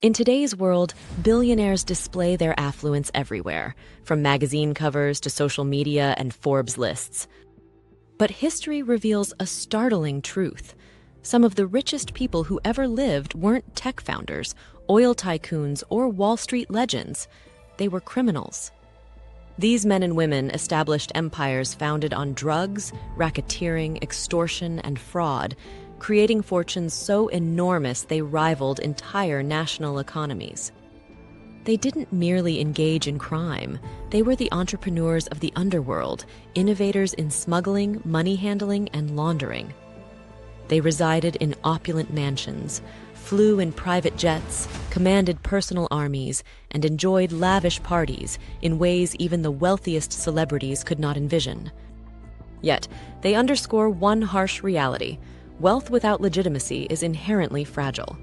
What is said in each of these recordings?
In today's world, billionaires display their affluence everywhere, from magazine covers to social media and Forbes lists. But history reveals a startling truth. Some of the richest people who ever lived weren't tech founders, oil tycoons, or Wall Street legends. They were criminals. These men and women established empires founded on drugs, racketeering, extortion, and fraud, creating fortunes so enormous they rivaled entire national economies. They didn't merely engage in crime. They were the entrepreneurs of the underworld, innovators in smuggling, money handling, and laundering. They resided in opulent mansions, flew in private jets, commanded personal armies, and enjoyed lavish parties in ways even the wealthiest celebrities could not envision. Yet, they underscore one harsh reality: wealth without legitimacy is inherently fragile.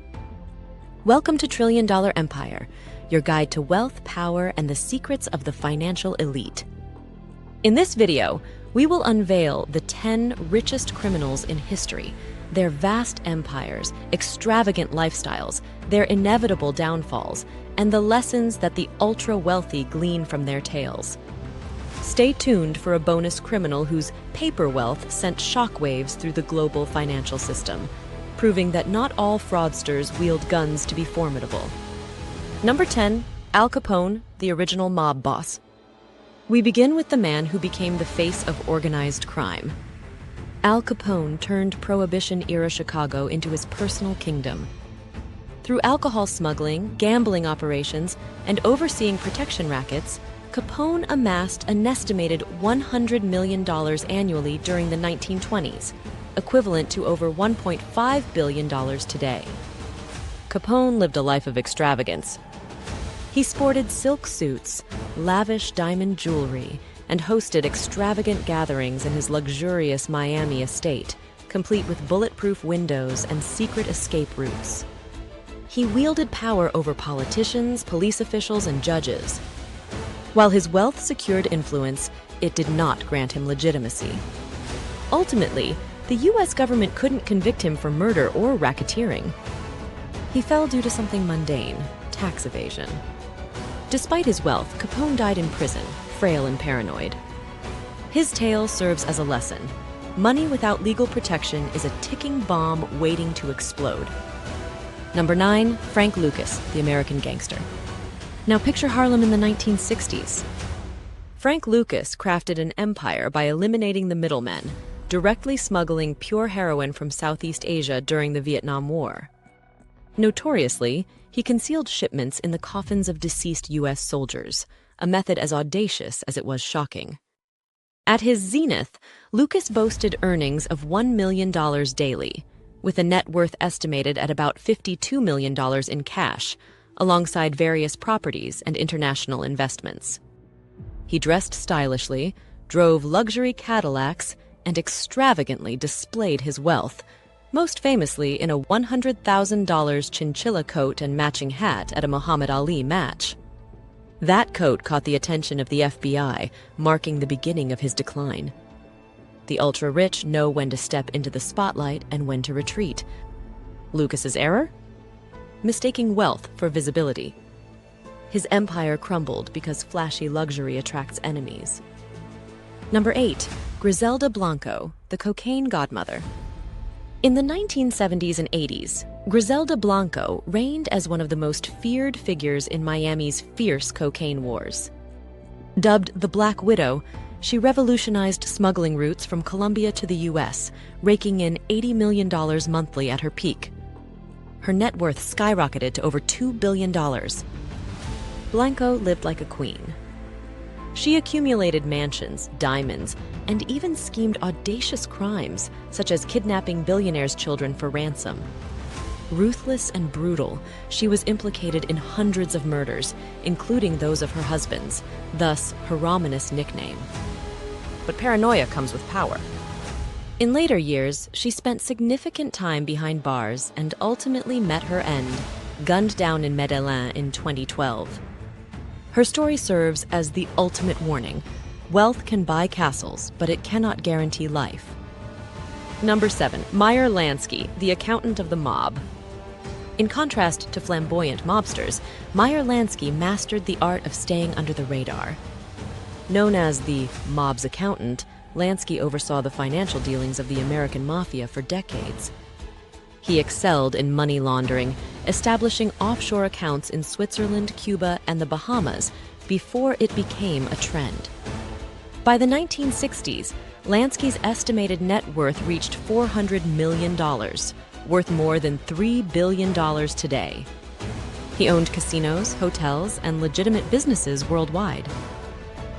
Welcome to Trillion Dollar Empire, your guide to wealth, power, and the secrets of the financial elite. In this video, we will unveil the 10 richest criminals in history, their vast empires, extravagant lifestyles, their inevitable downfalls, and the lessons that the ultra-wealthy glean from their tales. Stay tuned for a bonus criminal whose paper wealth sent shockwaves through the global financial system, proving that not all fraudsters wield guns to be formidable. Number 10, Al Capone, the original mob boss. We begin with the man who became the face of organized crime. Al Capone turned Prohibition-era Chicago into his personal kingdom. Through alcohol smuggling, gambling operations, and overseeing protection rackets, Capone amassed an estimated $100 million annually during the 1920s, equivalent to over $1.5 billion today. Capone lived a life of extravagance. He sported silk suits, lavish diamond jewelry, and hosted extravagant gatherings in his luxurious Miami estate, complete with bulletproof windows and secret escape routes. He wielded power over politicians, police officials, and judges. While his wealth secured influence, it did not grant him legitimacy. Ultimately, the U.S. government couldn't convict him for murder or racketeering. He fell due to something mundane: tax evasion. Despite his wealth, Capone died in prison, frail and paranoid. His tale serves as a lesson. Money without legal protection is a ticking bomb waiting to explode. Number 9, Frank Lucas, the American gangster. Now picture Harlem in the 1960s. Frank Lucas crafted an empire by eliminating the middlemen, directly smuggling pure heroin from Southeast Asia during the Vietnam War. Notoriously, he concealed shipments in the coffins of deceased U.S. soldiers, a method as audacious as it was shocking. At his zenith, Lucas boasted earnings of $1 million daily, with a net worth estimated at about $52 million in cash, alongside various properties and international investments. He dressed stylishly, drove luxury Cadillacs, and extravagantly displayed his wealth, most famously in a $100,000 chinchilla coat and matching hat at a Muhammad Ali match. That coat caught the attention of the FBI, marking the beginning of his decline. The ultra-rich know when to step into the spotlight and when to retreat. Lucas's error? Mistaking wealth for visibility. His empire crumbled because flashy luxury attracts enemies. Number 8, Griselda Blanco, the cocaine godmother. In the 1970s and 80s, Griselda Blanco reigned as one of the most feared figures in Miami's fierce cocaine wars. Dubbed the Black Widow, she revolutionized smuggling routes from Colombia to the U.S., raking in $80 million monthly at her peak. Her net worth skyrocketed to over $2 billion. Blanco lived like a queen. She accumulated mansions, diamonds, and even schemed audacious crimes, such as kidnapping billionaires' children for ransom. Ruthless and brutal, she was implicated in hundreds of murders, including those of her husbands, thus her ominous nickname. But paranoia comes with power. In later years, she spent significant time behind bars and ultimately met her end, gunned down in Medellin in 2012. Her story serves as the ultimate warning. Wealth can buy castles, but it cannot guarantee life. Number 7, Meyer Lansky, the accountant of the mob. In contrast to flamboyant mobsters, Meyer Lansky mastered the art of staying under the radar. Known as the mob's accountant, Lansky oversaw the financial dealings of the American mafia for decades. He excelled in money laundering, establishing offshore accounts in Switzerland, Cuba, and the Bahamas before it became a trend. By the 1960s, Lansky's estimated net worth reached $400 million, worth more than $3 billion today. He owned casinos, hotels, and legitimate businesses worldwide.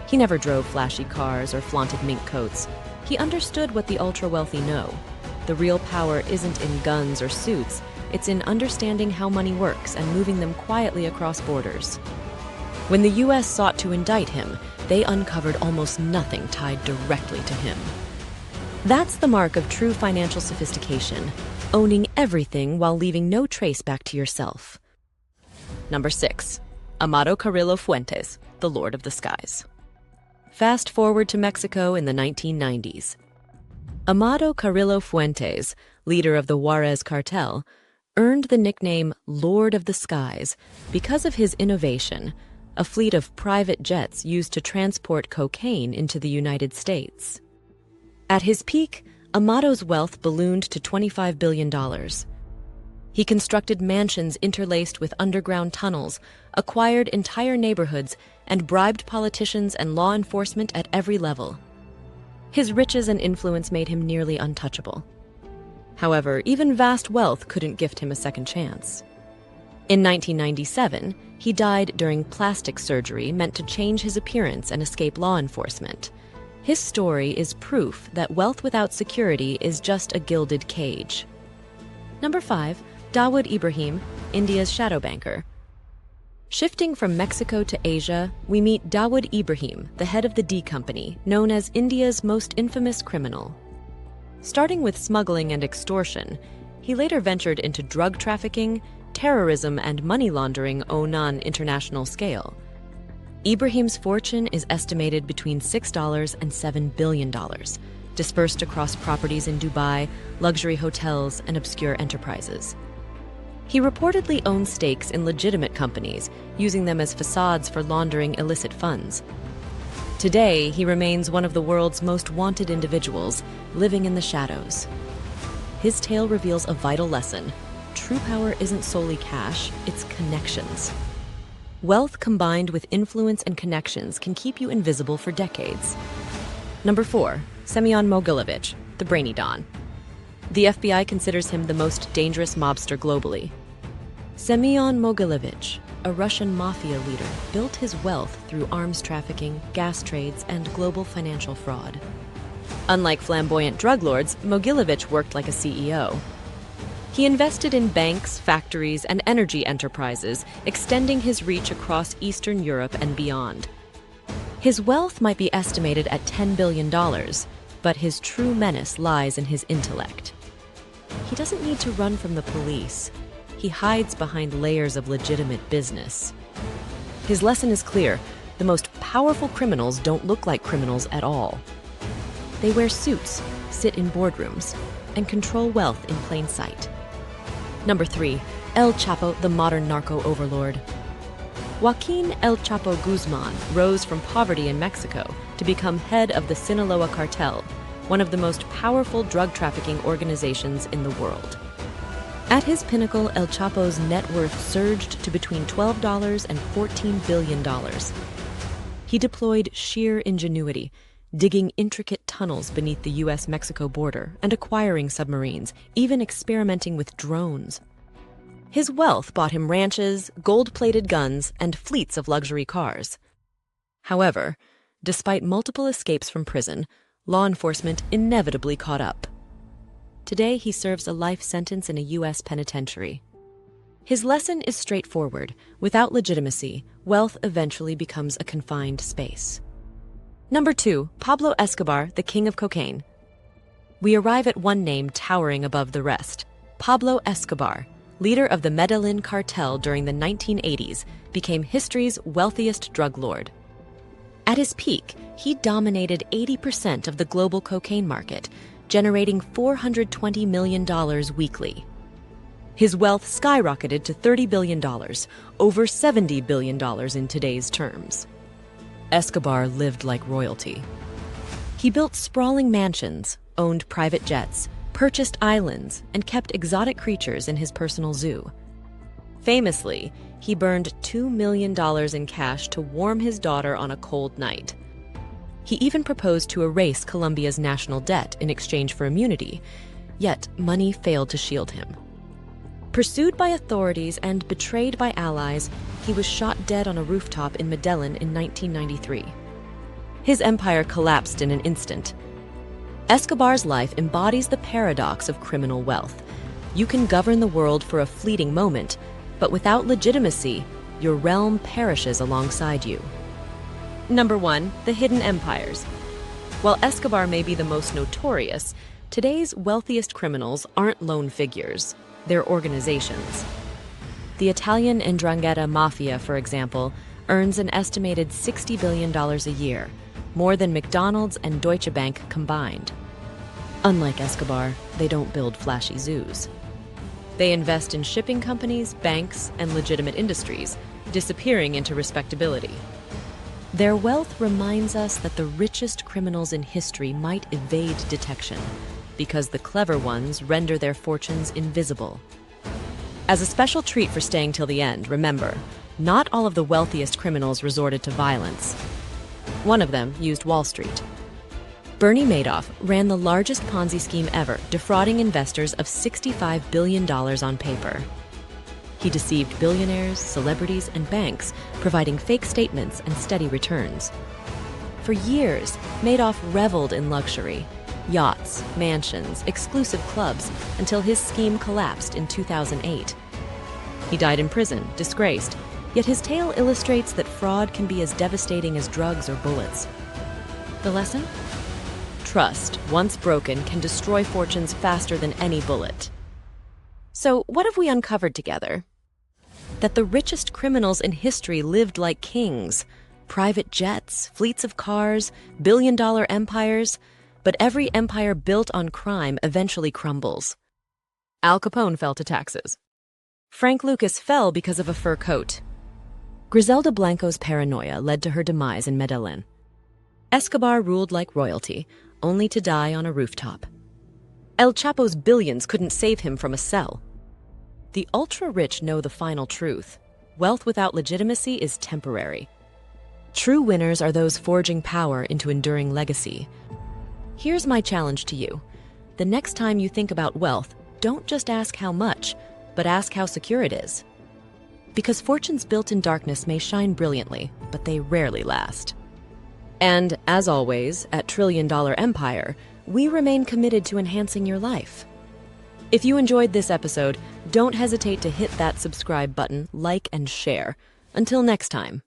He never drove flashy cars or flaunted mink coats. He understood what the ultra-wealthy know. The real power isn't in guns or suits, it's in understanding how money works and moving them quietly across borders. When the U.S. sought to indict him, they uncovered almost nothing tied directly to him. That's the mark of true financial sophistication, owning everything while leaving no trace back to yourself. Number 6. Amado Carrillo Fuentes, the Lord of the Skies. Fast forward to Mexico in the 1990s. Amado Carrillo Fuentes, leader of the Juarez cartel, earned the nickname Lord of the Skies because of his innovation, a fleet of private jets used to transport cocaine into the United States. At his peak, Amado's wealth ballooned to $25 billion. He constructed mansions interlaced with underground tunnels, acquired entire neighborhoods, and bribed politicians and law enforcement at every level. His riches and influence made him nearly untouchable. However, even vast wealth couldn't gift him a second chance. In 1997, he died during plastic surgery meant to change his appearance and escape law enforcement. His story is proof that wealth without security is just a gilded cage. Number 5. Dawood Ibrahim, India's shadow banker. Shifting from Mexico to Asia, we meet Dawood Ibrahim, the head of the D Company, known as India's most infamous criminal. Starting with smuggling and extortion, he later ventured into drug trafficking, terrorism, and money laundering on an international scale. Ibrahim's fortune is estimated between $6 and $7 billion, dispersed across properties in Dubai, luxury hotels, and obscure enterprises. He reportedly owns stakes in legitimate companies, using them as facades for laundering illicit funds. Today, he remains one of the world's most wanted individuals, living in the shadows. His tale reveals a vital lesson. True power isn't solely cash, it's connections. Wealth combined with influence and connections can keep you invisible for decades. Number 4. Semyon Mogilevich, the Brainy Don. The FBI considers him the most dangerous mobster globally. Semyon Mogilevich, a Russian mafia leader, built his wealth through arms trafficking, gas trades, and global financial fraud. Unlike flamboyant drug lords, Mogilevich worked like a CEO. He invested in banks, factories, and energy enterprises, extending his reach across Eastern Europe and beyond. His wealth might be estimated at $10 billion, but his true menace lies in his intellect. He doesn't need to run from the police. He hides behind layers of legitimate business. His lesson is clear: the most powerful criminals don't look like criminals at all. They wear suits, sit in boardrooms, and control wealth in plain sight. Number 3. El Chapo, the modern narco overlord. Joaquin El Chapo Guzman rose from poverty in Mexico to become head of the Sinaloa cartel, one of the most powerful drug trafficking organizations in the world. At his pinnacle, El Chapo's net worth surged to between $12 and $14 billion. He deployed sheer ingenuity, digging intricate tunnels beneath the U.S.-Mexico border and acquiring submarines, even experimenting with drones. His wealth bought him ranches, gold-plated guns, and fleets of luxury cars. However, despite multiple escapes from prison, law enforcement inevitably caught up. Today, he serves a life sentence in a U.S. penitentiary. His lesson is straightforward. Without legitimacy, wealth eventually becomes a confined space. Number 2. Pablo Escobar, the king of cocaine. We arrive at one name towering above the rest. Pablo Escobar, leader of the Medellin cartel during the 1980s, became history's wealthiest drug lord. At his peak, he dominated 80% of the global cocaine market, generating $420 million weekly. His wealth skyrocketed to $30 billion, over $70 billion in today's terms. Escobar lived like royalty. He built sprawling mansions, owned private jets, purchased islands, and kept exotic creatures in his personal zoo. Famously, he burned $2 million in cash to warm his daughter on a cold night. He even proposed to erase Colombia's national debt in exchange for immunity, yet money failed to shield him. Pursued by authorities and betrayed by allies, he was shot dead on a rooftop in Medellin in 1993. His empire collapsed in an instant. Escobar's life embodies the paradox of criminal wealth. You can govern the world for a fleeting moment, but without legitimacy, your realm perishes alongside you. Number 1, the hidden empires. While Escobar may be the most notorious, today's wealthiest criminals aren't lone figures. They're organizations. The Italian 'Ndrangheta mafia, for example, earns an estimated $60 billion a year, more than McDonald's and Deutsche Bank combined. Unlike Escobar, they don't build flashy zoos. They invest in shipping companies, banks, and legitimate industries, disappearing into respectability. Their wealth reminds us that the richest criminals in history might evade detection, because the clever ones render their fortunes invisible. As a special treat for staying till the end, remember, not all of the wealthiest criminals resorted to violence. One of them used Wall Street. Bernie Madoff ran the largest Ponzi scheme ever, defrauding investors of $65 billion on paper. He deceived billionaires, celebrities, and banks, providing fake statements and steady returns. For years, Madoff reveled in luxury, yachts, mansions, exclusive clubs, until his scheme collapsed in 2008. He died in prison, disgraced, yet his tale illustrates that fraud can be as devastating as drugs or bullets. The lesson? Trust, once broken, can destroy fortunes faster than any bullet. So, what have we uncovered together? That the richest criminals in history lived like kings. Private jets, fleets of cars, billion-dollar empires. But every empire built on crime eventually crumbles. Al Capone fell to taxes. Frank Lucas fell because of a fur coat. Griselda Blanco's paranoia led to her demise in Medellin. Escobar ruled like royalty, only to die on a rooftop. El Chapo's billions couldn't save him from a cell. The ultra-rich know the final truth. Wealth without legitimacy is temporary. True winners are those forging power into enduring legacy. Here's my challenge to you. The next time you think about wealth, don't just ask how much, but ask how secure it is. Because fortunes built in darkness may shine brilliantly, but they rarely last. And, as always, at Trillion Dollar Empire, we remain committed to enhancing your life. If you enjoyed this episode, don't hesitate to hit that subscribe button, like, and share. Until next time.